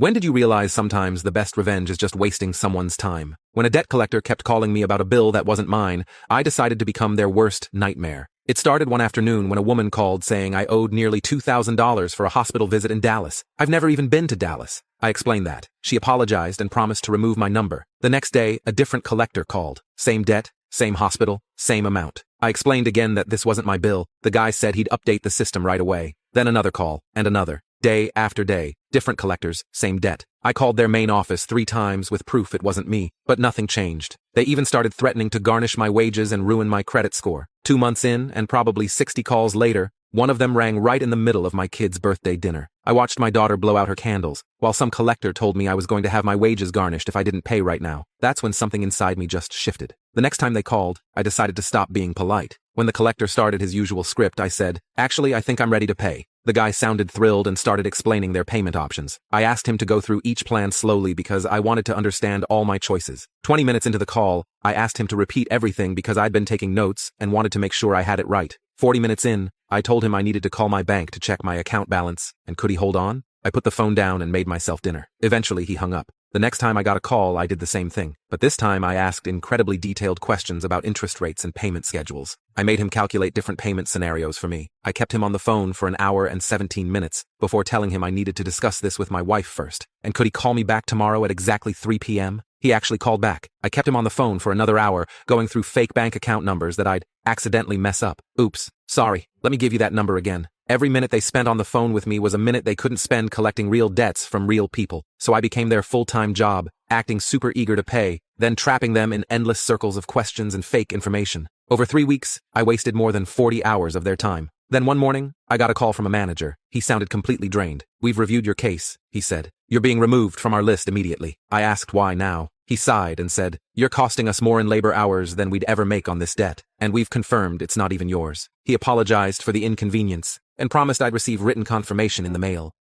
When did you realize sometimes the best revenge is just wasting someone's time? When a debt collector kept calling me about a bill that wasn't mine, I decided to become their worst nightmare. It started one afternoon when a woman called saying I owed nearly $2,000 for a hospital visit in Dallas. I've never even been to Dallas. I explained that. She apologized and promised to remove my number. The next day, a different collector called. Same debt, same hospital, same amount. I explained again that this wasn't my bill. The guy said he'd update the system right away. Then another call, and another. Day after day, different collectors, same debt. I called their main office 3 times with proof it wasn't me, but nothing changed. They even started threatening to garnish my wages and ruin my credit score. 2 months in, and probably 60 calls later, one of them rang right in the middle of my kid's birthday dinner. I watched my daughter blow out her candles, while some collector told me I was going to have my wages garnished if I didn't pay right now. That's when something inside me just shifted. The next time they called, I decided to stop being polite. When the collector started his usual script, I said, "Actually, I think I'm ready to pay." The guy sounded thrilled and started explaining their payment options. I asked him to go through each plan slowly because I wanted to understand all my choices. 20 minutes into the call, I asked him to repeat everything because I'd been taking notes and wanted to make sure I had it right. 40 minutes in, I told him I needed to call my bank to check my account balance, and could he hold on? I put the phone down and made myself dinner. Eventually, he hung up. The next time I got a call, I did the same thing. But this time, I asked incredibly detailed questions about interest rates and payment schedules. I made him calculate different payment scenarios for me. I kept him on the phone for an hour and 17 minutes before telling him I needed to discuss this with my wife first. And could he call me back tomorrow at exactly 3 p.m.? He actually called back. I kept him on the phone for another hour, going through fake bank account numbers that I'd accidentally mess up. Oops, sorry, let me give you that number again. Every minute they spent on the phone with me was a minute they couldn't spend collecting real debts from real people. So I became their full-time job, acting super eager to pay, then trapping them in endless circles of questions and fake information. Over 3 weeks, I wasted more than 40 hours of their time. Then one morning, I got a call from a manager. He sounded completely drained. "We've reviewed your case," he said. "You're being removed from our list immediately." I asked why now. He sighed and said, "You're costing us more in labor hours than we'd ever make on this debt, and we've confirmed it's not even yours." He apologized for the inconvenience and promised I'd receive written confirmation in the mail.